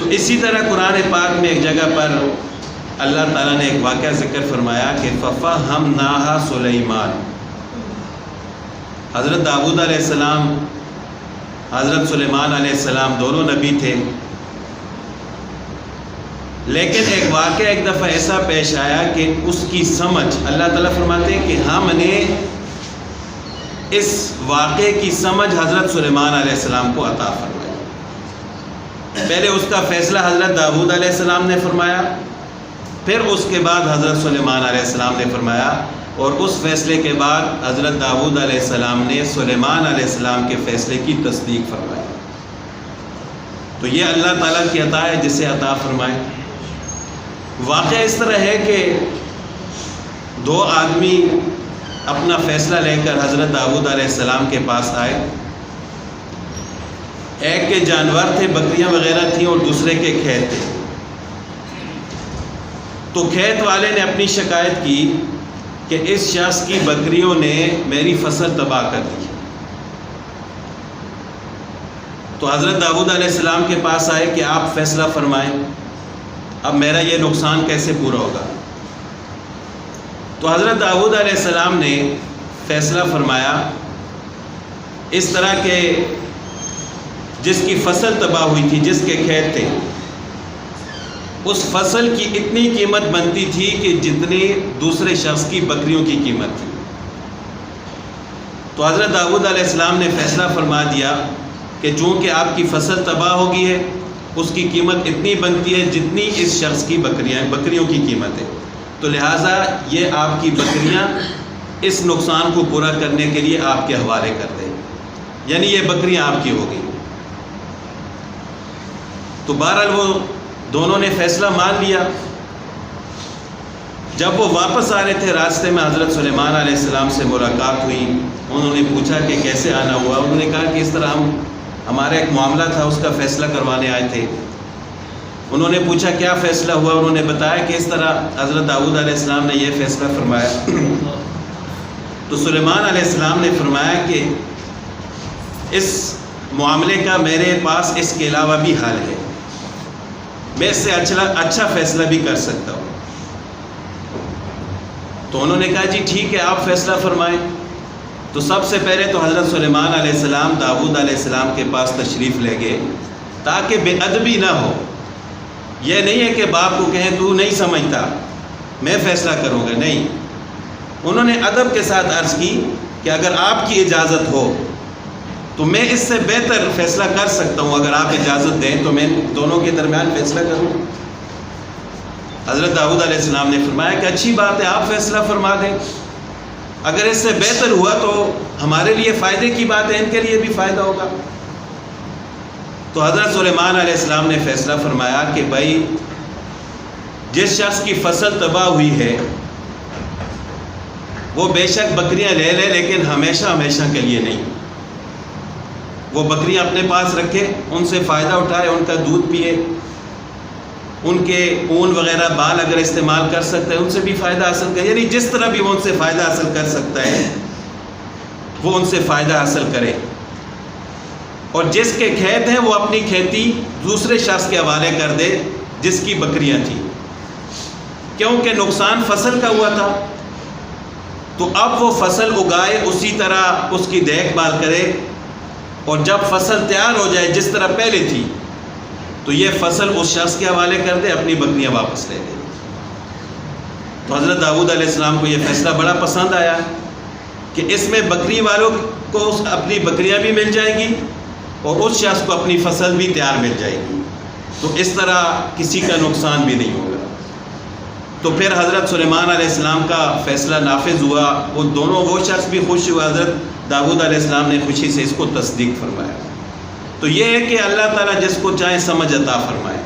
تو اسی طرح قرآن پاک میں ایک جگہ پر اللہ تعالیٰ نے ایک واقعہ ذکر فرمایا کہ فَفَهَّمْنَاهَا سُلَيْمَانَ، حضرت داؤد علیہ السلام، حضرت سلیمان علیہ السلام دونوں نبی تھے، لیکن ایک واقعہ ایک دفعہ ایسا پیش آیا کہ اس کی سمجھ، اللہ تعالیٰ فرماتے ہیں کہ ہم نے اس واقعے کی سمجھ حضرت سلیمان علیہ السلام کو عطا فرمائی۔ پہلے اس کا فیصلہ حضرت داؤد علیہ السلام نے فرمایا، پھر اس کے بعد حضرت سلیمان علیہ السلام نے فرمایا، اور اس فیصلے کے بعد حضرت داؤد علیہ السلام نے سلیمان علیہ السلام کے فیصلے کی تصدیق فرمائی۔ تو یہ اللہ تعالیٰ کی عطا ہے جسے عطا فرمائے۔ واقعہ اس طرح ہے کہ دو آدمی اپنا فیصلہ لے کر حضرت داؤد علیہ السلام کے پاس آئے۔ ایک کے جانور تھے، بکریاں وغیرہ تھیں، اور دوسرے کے کھیت تھے۔ تو کھیت والے نے اپنی شکایت کی کہ اس شخص کی بکریوں نے میری فصل تباہ کر دی۔ تو حضرت داؤد علیہ السلام کے پاس آئے کہ آپ فیصلہ فرمائیں، اب میرا یہ نقصان کیسے پورا ہوگا؟ تو حضرت داؤد علیہ السلام نے فیصلہ فرمایا اس طرح کہ جس کی فصل تباہ ہوئی تھی، جس کے کھیت تھے، اس فصل کی اتنی قیمت بنتی تھی کہ جتنی دوسرے شخص کی بکریوں کی قیمت تھی۔ تو حضرت داؤد علیہ السلام نے فیصلہ فرما دیا کہ چونکہ آپ کی فصل تباہ ہو گئی ہے، اس کی قیمت اتنی بنتی ہے جتنی اس شخص کی بکریوں کی قیمت ہے، تو لہٰذا یہ آپ کی بکریاں اس نقصان کو پورا کرنے کے لیے آپ کے حوالے کر دیں، یعنی یہ بکریاں آپ کی ہو گئی۔ تو بہرحال وہ دونوں نے فیصلہ مان لیا۔ جب وہ واپس آ رہے تھے، راستے میں حضرت سلیمان علیہ السلام سے ملاقات ہوئی۔ انہوں نے پوچھا کہ کیسے آنا ہوا؟ انہوں نے کہا کہ اس طرح ہمارا ایک معاملہ تھا، اس کا فیصلہ کروانے آئے تھے۔ انہوں نے پوچھا کیا فیصلہ ہوا؟ انہوں نے بتایا کہ اس طرح حضرت داؤد علیہ السلام نے یہ فیصلہ فرمایا۔ تو سلیمان علیہ السلام نے فرمایا کہ اس معاملے کا میرے پاس اس کے علاوہ بھی حل ہے، میں اس سے اچھا فیصلہ بھی کر سکتا ہوں۔ تو انہوں نے کہا جی ٹھیک ہے، آپ فیصلہ فرمائیں۔ تو سب سے پہلے تو حضرت سلیمان علیہ السلام داؤد علیہ السلام کے پاس تشریف لے گئے تاکہ بے ادبی نہ ہو۔ یہ نہیں ہے کہ باپ کو کہیں تو نہیں سمجھتا، میں فیصلہ کروں گا، نہیں۔ انہوں نے ادب کے ساتھ عرض کی کہ اگر آپ کی اجازت ہو تو میں اس سے بہتر فیصلہ کر سکتا ہوں، اگر آپ اجازت دیں تو میں دونوں کے درمیان فیصلہ کروں۔ حضرت داؤد علیہ السلام نے فرمایا کہ اچھی بات ہے، آپ فیصلہ فرما دیں، اگر اس سے بہتر ہوا تو ہمارے لیے فائدے کی بات ہے، ان کے لیے بھی فائدہ ہوگا۔ تو حضرت سلیمان علیہ السلام نے فیصلہ فرمایا کہ بھائی جس شخص کی فصل تباہ ہوئی ہے وہ بے شک بکریاں لے لے، لیکن ہمیشہ کے لیے نہیں۔ وہ بکریاں اپنے پاس رکھے، ان سے فائدہ اٹھائے، ان کا دودھ پیے، ان کے اون وغیرہ بال اگر استعمال کر سکتا ہے ان سے بھی فائدہ حاصل کرے، یعنی جس طرح بھی وہ ان سے فائدہ حاصل کر سکتا ہے وہ ان سے فائدہ حاصل کرے۔ اور جس کے کھیت ہیں وہ اپنی کھیتی دوسرے شخص کے حوالے کر دے جس کی بکریاں تھیں، کیونکہ نقصان فصل کا ہوا تھا۔ تو اب وہ فصل اگائے، اسی طرح اس کی دیکھ بھال کرے، اور جب فصل تیار ہو جائے جس طرح پہلے تھی تو یہ فصل اس شخص کے حوالے کر دے، اپنی بکریاں واپس لے لے۔ تو حضرت داؤد علیہ السلام کو یہ فیصلہ بڑا پسند آیا کہ اس میں بکری والوں کو اپنی بکریاں بھی مل جائیں گی اور اس شخص کو اپنی فصل بھی تیار مل جائے گی، تو اس طرح کسی کا نقصان بھی نہیں ہوگا۔ تو پھر حضرت سلیمان علیہ السلام کا فیصلہ نافذ ہوا، وہ شخص بھی خوش ہوا، حضرت داؤد علیہ السلام نے خوشی سے اس کو تصدیق فرمایا۔ تو یہ ہے کہ اللہ تعالیٰ جس کو چاہے سمجھ عطا فرمائے۔